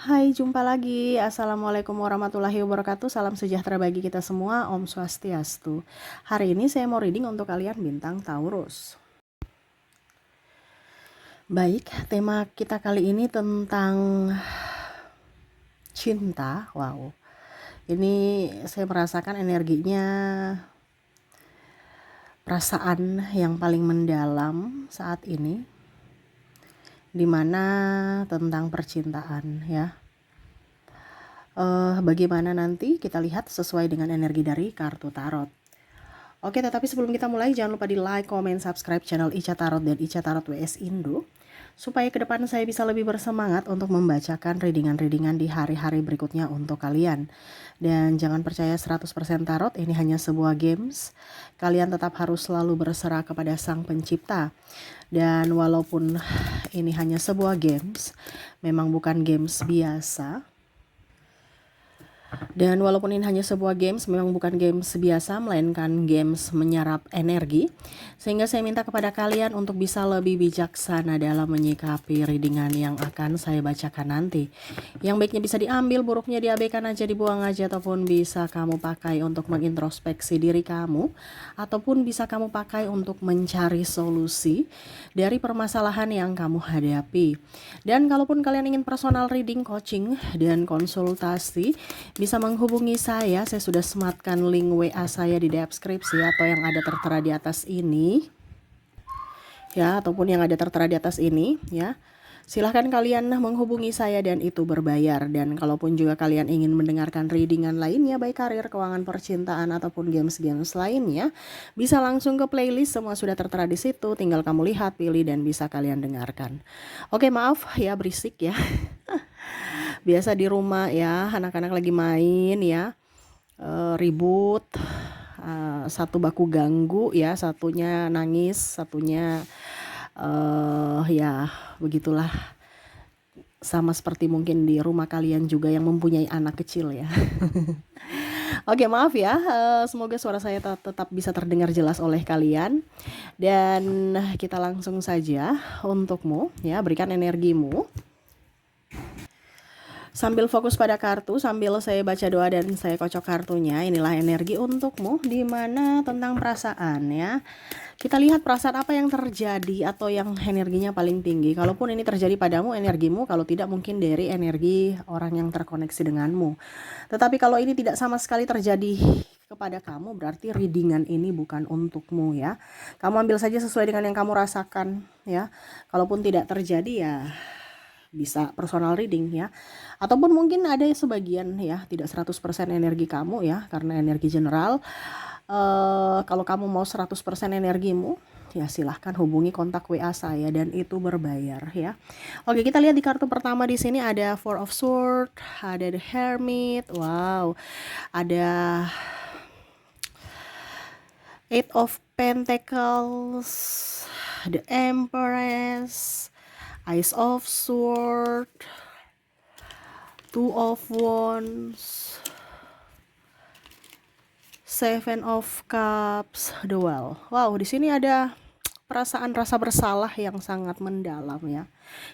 Hai, jumpa lagi. Assalamualaikum warahmatullahi wabarakatuh. Salam sejahtera bagi kita semua. Om Swastiastu. Hari ini saya mau reading untuk kalian bintang Taurus. Baik, tema kita kali ini tentang cinta. Wow, ini saya merasakan energinya, perasaan yang paling mendalam saat ini, dimana tentang percintaan ya. Bagaimana nanti kita lihat sesuai dengan energi dari kartu tarot. Oke, tetapi sebelum kita mulai jangan lupa di like, comment, subscribe channel Ica Tarot dan Ica Tarot WS Indo supaya ke depan saya bisa lebih bersemangat untuk membacakan readingan-readingan di hari-hari berikutnya untuk kalian. Dan jangan percaya 100% tarot, ini hanya sebuah games. Kalian tetap harus selalu berserah kepada Sang Pencipta. Dan walaupun ini hanya sebuah games, memang bukan games biasa. Dan walaupun ini hanya sebuah games, memang bukan games biasa, melainkan games menyerap energi. Sehingga saya minta kepada kalian untuk bisa lebih bijaksana dalam menyikapi readingan yang akan saya bacakan nanti. Yang baiknya bisa diambil, buruknya diabaikan aja, dibuang aja, ataupun bisa kamu pakai untuk mengintrospeksi diri kamu, ataupun bisa kamu pakai untuk mencari solusi dari permasalahan yang kamu hadapi. Dan kalaupun kalian ingin personal reading, coaching, dan konsultasi, bisa menghubungi saya sudah sematkan link WA saya di deskripsi atau yang ada tertera di atas ini ya, ataupun yang ada tertera di atas ini ya. Silahkan kalian menghubungi saya dan itu berbayar. Dan kalaupun juga kalian ingin mendengarkan readingan lainnya, baik karir, keuangan, percintaan, ataupun games-games lainnya, bisa langsung ke playlist, semua sudah tertera di situ. Tinggal kamu lihat, pilih, dan bisa kalian dengarkan. Oke, maaf ya berisik ya. Biasa di rumah ya, anak-anak lagi main ya, ribut, satu baku ganggu ya, satunya nangis, satunya ya begitulah, sama seperti mungkin di rumah kalian juga yang mempunyai anak kecil ya. Oke, maaf ya, semoga suara saya tetap bisa terdengar jelas oleh kalian. Dan kita langsung saja untukmu ya, berikan energimu sambil fokus pada kartu, sambil saya baca doa dan saya kocok kartunya. Inilah energi untukmu, dimana tentang perasaan ya. Kita lihat perasaan apa yang terjadi atau yang energinya paling tinggi. Kalaupun ini terjadi padamu, energimu, kalau tidak mungkin dari energi orang yang terkoneksi denganmu. Tetapi kalau ini tidak sama sekali terjadi kepada kamu, berarti readingan ini bukan untukmu ya. Kamu ambil saja sesuai dengan yang kamu rasakan ya. Kalaupun tidak terjadi ya bisa personal reading ya, ataupun mungkin ada sebagian ya, tidak 100% energi kamu ya, karena energi general. Kalau kamu mau 100% energimu ya, silahkan hubungi kontak WA saya dan itu berbayar ya. Oke, kita lihat di kartu pertama. Di sini ada Four of Swords, ada The Hermit, wow, ada Eight of Pentacles, The Empress, Ace of Swords, Two of Wands, Seven of Cups, The Well. Wow, di sini ada perasaan rasa bersalah yang sangat mendalam ya.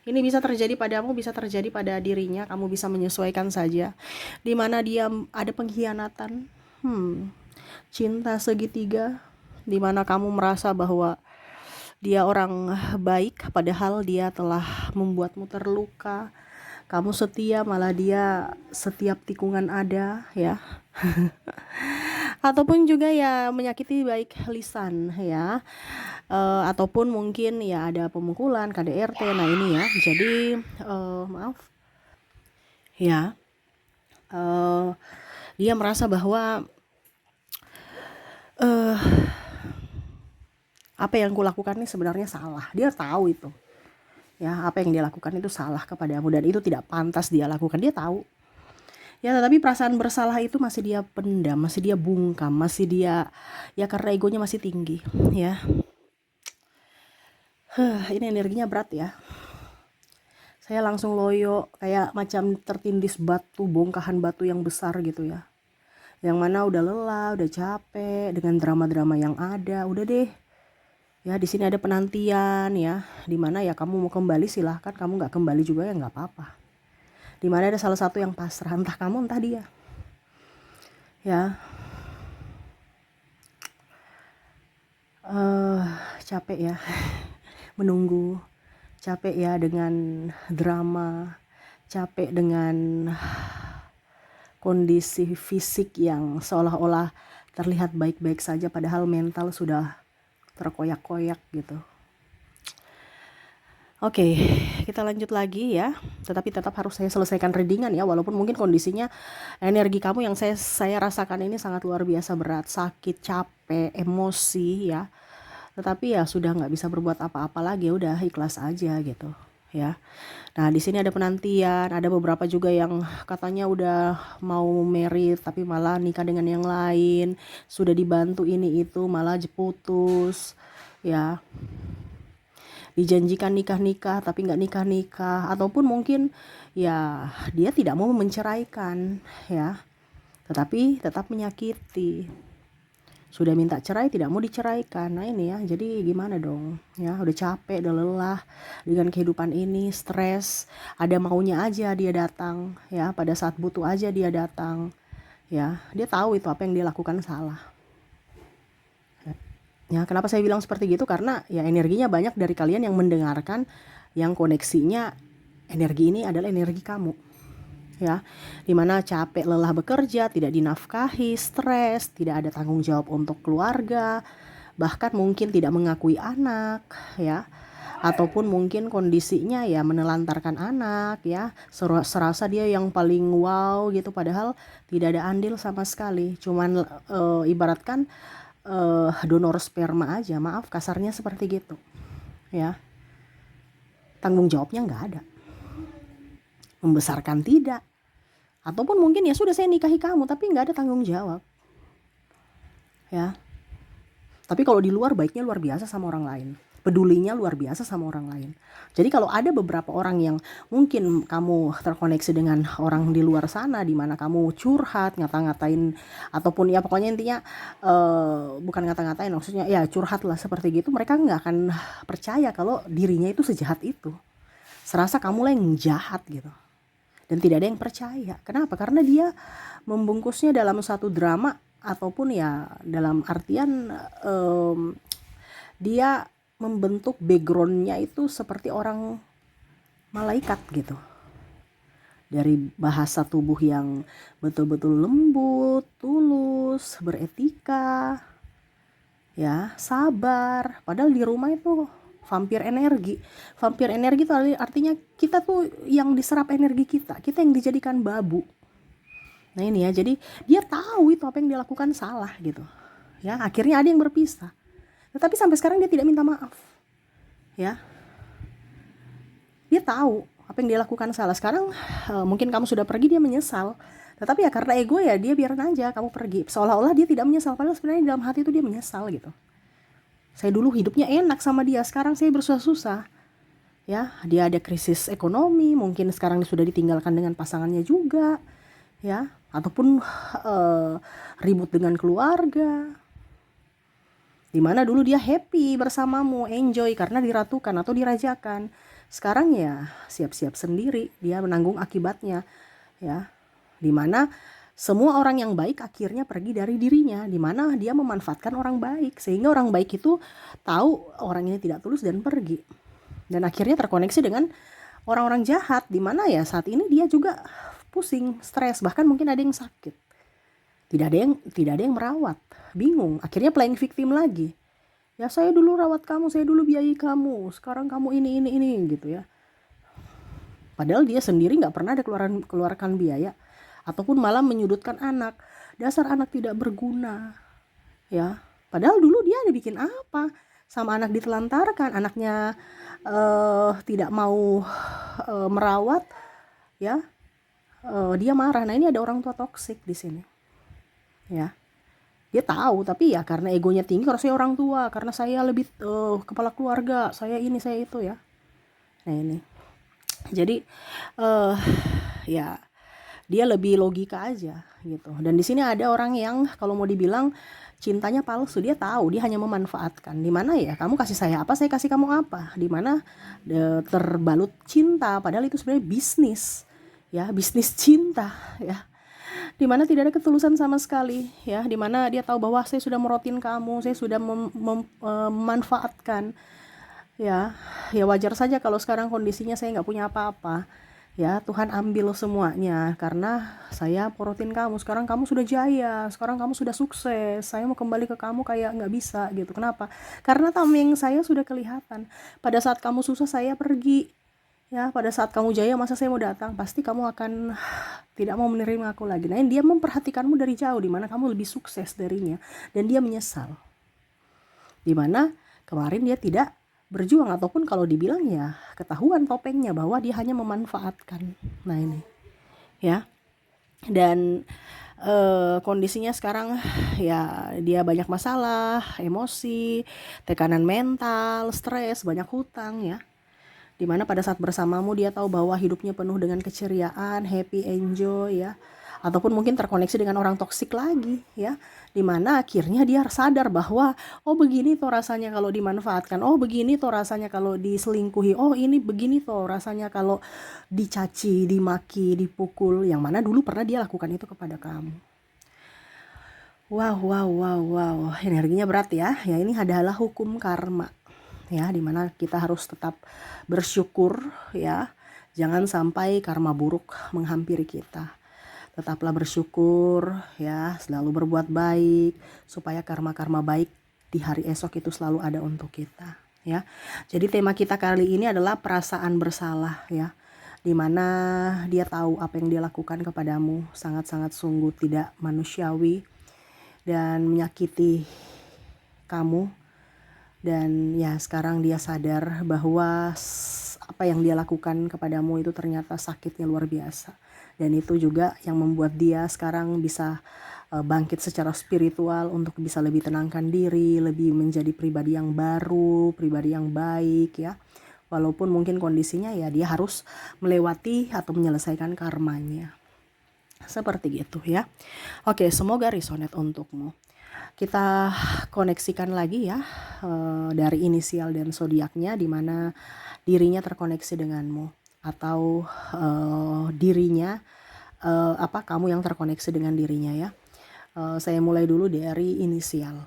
Ini bisa terjadi padamu, bisa terjadi pada dirinya, kamu bisa menyesuaikan saja. Dimana dia ada pengkhianatan, cinta segitiga, dimana kamu merasa bahwa dia orang baik, padahal dia telah membuatmu terluka. Kamu setia, malah dia setiap tikungan ada ya. Ataupun juga ya menyakiti baik lisan ya. Ataupun mungkin ya ada pemukulan, KDRT. Nah ini ya, jadi maaf ya, dia merasa bahwa apa yang kulakukan ini sebenarnya salah. Dia tahu itu ya, apa yang dia lakukan itu salah kepadamu dan itu tidak pantas dia lakukan. Dia tahu ya, tetapi perasaan bersalah itu masih dia pendam, masih dia bungkam, masih dia ya, karena egonya masih tinggi ya. Ini energinya berat ya. Saya langsung loyo, kayak macam tertindis batu, bongkahan batu yang besar gitu ya, yang mana udah lelah, udah capek dengan drama-drama yang ada. Udah deh ya, di sini ada penantian ya, dimana ya kamu mau kembali silahkan, kamu nggak kembali juga ya nggak apa-apa. Dimana ada salah satu yang pasrah, entah kamu entah dia. Ya, capek ya menunggu, capek ya dengan drama, capek dengan kondisi fisik yang seolah-olah terlihat baik-baik saja padahal mental sudah terkoyak-koyak gitu. Oke, kita lanjut lagi ya. Tetapi tetap harus saya selesaikan readingan ya, walaupun mungkin kondisinya energi kamu yang saya rasakan ini sangat luar biasa berat, sakit, capek, emosi ya. Tetapi ya sudah nggak bisa berbuat apa-apa lagi, udah ikhlas aja gitu ya. Nah, di sini ada penantian, ada beberapa juga yang katanya udah mau merit tapi malah nikah dengan yang lain, sudah dibantu ini itu malah putus ya. Dijanjikan nikah-nikah tapi nggak nikah-nikah, ataupun mungkin ya dia tidak mau menceraikan ya, tetapi tetap menyakiti. Sudah minta cerai tidak mau diceraikan. Nah ini ya, jadi gimana dong ya, udah capek, udah lelah dengan kehidupan ini, stres, ada maunya aja dia datang ya, pada saat butuh aja dia datang ya. Dia tahu itu apa yang dia lakukan salah ya. Kenapa saya bilang seperti gitu, karena ya energinya banyak dari kalian yang mendengarkan, yang koneksinya energi ini adalah energi kamu ya, dimana capek lelah bekerja, tidak dinafkahi, stres, tidak ada tanggung jawab untuk keluarga, bahkan mungkin tidak mengakui anak ya, ataupun mungkin kondisinya ya menelantarkan anak ya, serasa dia yang paling wow gitu, padahal tidak ada andil sama sekali, cuman ibaratkan donor sperma aja, maaf kasarnya seperti gitu ya. Tanggung jawabnya nggak ada, membesarkan tidak, ataupun mungkin ya sudah saya nikahi kamu tapi nggak ada tanggung jawab ya. Tapi kalau di luar baiknya luar biasa sama orang lain, pedulinya luar biasa sama orang lain. Jadi kalau ada beberapa orang yang mungkin kamu terkoneksi dengan orang di luar sana, di mana kamu curhat, ngata-ngatain, ataupun ya pokoknya intinya bukan ngata-ngatain, maksudnya ya curhat lah seperti gitu, mereka nggak akan percaya kalau dirinya itu sejahat itu. Serasa kamu lah yang jahat gitu. Dan tidak ada yang percaya. Kenapa? Karena dia membungkusnya dalam satu drama, ataupun ya dalam artian dia membentuk backgroundnya itu seperti orang malaikat gitu, dari bahasa tubuh yang betul-betul lembut, tulus, beretika ya, sabar, padahal di rumah itu vampir energi. Vampir energi itu artinya kita tuh yang diserap energi kita yang dijadikan babu. Nah ini ya, jadi dia tahu itu apa yang dia lakukan salah gitu ya, akhirnya ada yang berpisah. Tetapi sampai sekarang dia tidak minta maaf ya. Dia tahu apa yang dia lakukan salah. Sekarang mungkin kamu sudah pergi, dia menyesal. Tetapi ya karena ego ya, dia biarin aja kamu pergi, seolah-olah dia tidak menyesal, padahal sebenarnya dalam hati itu dia menyesal gitu. Saya dulu hidupnya enak sama dia, sekarang saya bersusah-susah ya. Dia ada krisis ekonomi, mungkin sekarang dia sudah ditinggalkan dengan pasangannya juga ya, ataupun ribut dengan keluarga, dimana dulu dia happy bersamamu, enjoy karena diratukan atau dirajakan. Sekarang ya siap-siap sendiri, dia menanggung akibatnya ya, dimana semua orang yang baik akhirnya pergi dari dirinya, dimana dia memanfaatkan orang baik, sehingga orang baik itu tahu orang ini tidak tulus dan pergi, dan akhirnya terkoneksi dengan orang-orang jahat, dimana ya saat ini dia juga pusing, stres, bahkan mungkin ada yang sakit, tidak ada yang merawat, bingung, akhirnya playing victim lagi. Ya saya dulu rawat kamu, saya dulu biayai kamu, sekarang kamu ini gitu ya. Padahal dia sendiri nggak pernah ada keluarkan biaya, ataupun malah menyudutkan anak, dasar anak tidak berguna ya. Padahal dulu dia ada bikin apa sama anak, ditelantarkan, anaknya tidak mau merawat ya, dia marah. Nah ini ada orang tua toksik di sini ya. Dia tahu, tapi ya karena egonya tinggi, karena saya orang tua, karena saya lebih kepala keluarga, saya ini saya itu ya. Nah ini jadi ya dia lebih logika aja gitu. Dan di sini ada orang yang kalau mau dibilang cintanya palsu, dia tahu dia hanya memanfaatkan. Dimana ya kamu kasih saya apa, saya kasih kamu apa, dimana terbalut cinta, padahal itu sebenarnya bisnis ya, bisnis cinta, ya, di mana tidak ada ketulusan sama sekali, ya, di mana dia tahu bahwa saya sudah merotin kamu, saya sudah memanfaatkan, ya. Ya wajar saja kalau sekarang kondisinya saya nggak punya apa-apa, ya, Tuhan ambil semuanya karena saya porotin kamu. Sekarang kamu sudah jaya, sekarang kamu sudah sukses, saya mau kembali ke kamu kayak nggak bisa gitu. Kenapa? Karena tameng saya sudah kelihatan. Pada saat kamu susah saya pergi, ya, pada saat kamu jaya masa saya mau datang? Pasti kamu akan tidak mau menerima aku lagi. Nah, dia memperhatikanmu dari jauh, dimana kamu lebih sukses darinya, dan dia menyesal, dimana kemarin dia tidak berjuang, ataupun kalau dibilang ya ketahuan topengnya bahwa dia hanya memanfaatkan. Nah ini, ya, dan kondisinya sekarang ya dia banyak masalah, emosi, tekanan mental, stres, banyak hutang, ya, dimana pada saat bersamamu dia tahu bahwa hidupnya penuh dengan keceriaan, happy, enjoy, ya, ataupun mungkin terkoneksi dengan orang toksik lagi, ya, dimana akhirnya dia sadar bahwa oh begini tuh rasanya kalau dimanfaatkan, oh begini tuh rasanya kalau diselingkuhi, oh ini begini tuh rasanya kalau dicaci, dimaki, dipukul, yang mana dulu pernah dia lakukan itu kepada kamu. Wow, energinya berat, ya. Ya, ini adalah hukum karma, ya, dimana kita harus tetap bersyukur, ya, jangan sampai karma buruk menghampiri kita. Tetaplah bersyukur, ya, selalu berbuat baik supaya karma-karma baik di hari esok itu selalu ada untuk kita, ya. Jadi tema kita kali ini adalah perasaan bersalah, ya, dimana dia tahu apa yang dia lakukan kepadamu sangat-sangat sungguh tidak manusiawi dan menyakiti kamu. Dan ya sekarang dia sadar bahwa apa yang dia lakukan kepadamu itu ternyata sakitnya luar biasa. Dan itu juga yang membuat dia sekarang bisa bangkit secara spiritual untuk bisa lebih tenangkan diri, lebih menjadi pribadi yang baru, pribadi yang baik, ya. Walaupun mungkin kondisinya ya dia harus melewati atau menyelesaikan karmanya. Seperti gitu, ya. Oke, semoga resonate untukmu. Kita koneksikan lagi, ya, dari inisial dan zodiaknya, di mana dirinya terkoneksi denganmu, atau dirinya kamu yang terkoneksi dengan dirinya, ya. Saya mulai dulu dari inisial.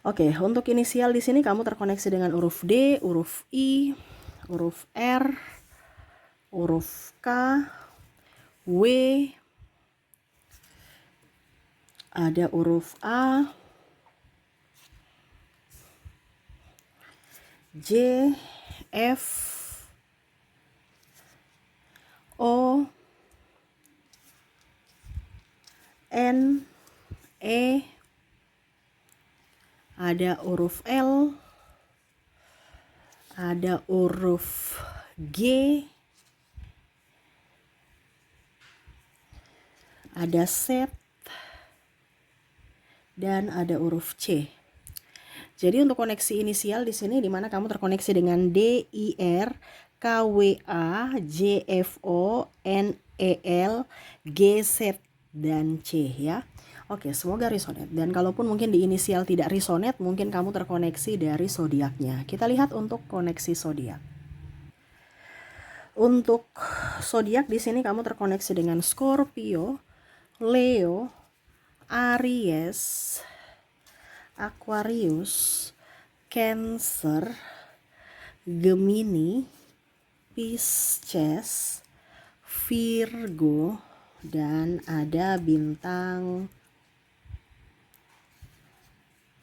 Oke, untuk inisial di sini kamu terkoneksi dengan huruf D, huruf I, huruf R, huruf K, W, ada huruf A, J, F, O, N, E, ada huruf L, ada huruf G, ada Z, dan ada huruf C. Jadi untuk koneksi inisial di sini, di mana kamu terkoneksi dengan D, I, R, K, W, A, J, F, O, N, E, L, G, Z, dan C, ya. Oke, semoga resonate. Dan kalaupun mungkin di inisial tidak resonate, mungkin kamu terkoneksi dari zodiaknya. Kita lihat untuk koneksi zodiak. Untuk zodiak di sini kamu terkoneksi dengan Scorpio, Leo, Aries, Aquarius, Cancer, Gemini, Pisces, Virgo, dan ada bintang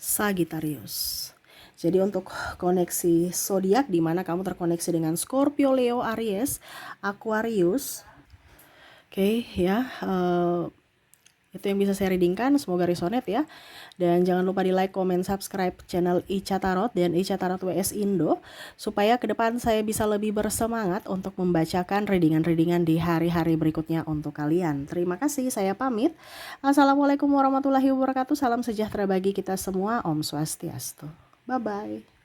Sagittarius. Jadi untuk koneksi zodiak di mana kamu terkoneksi dengan Scorpio, Leo, Aries, Aquarius. Oke, ya. Itu yang bisa saya readingkan, semoga resonate, ya. Dan jangan lupa di like, comment, subscribe channel Ica Tarot dan Ica Tarot WS Indo, supaya ke depan saya bisa lebih bersemangat untuk membacakan readingan-readingan di hari-hari berikutnya untuk kalian. Terima kasih, saya pamit. Assalamualaikum warahmatullahi wabarakatuh. Salam sejahtera bagi kita semua. Om Swastiastu. Bye-bye.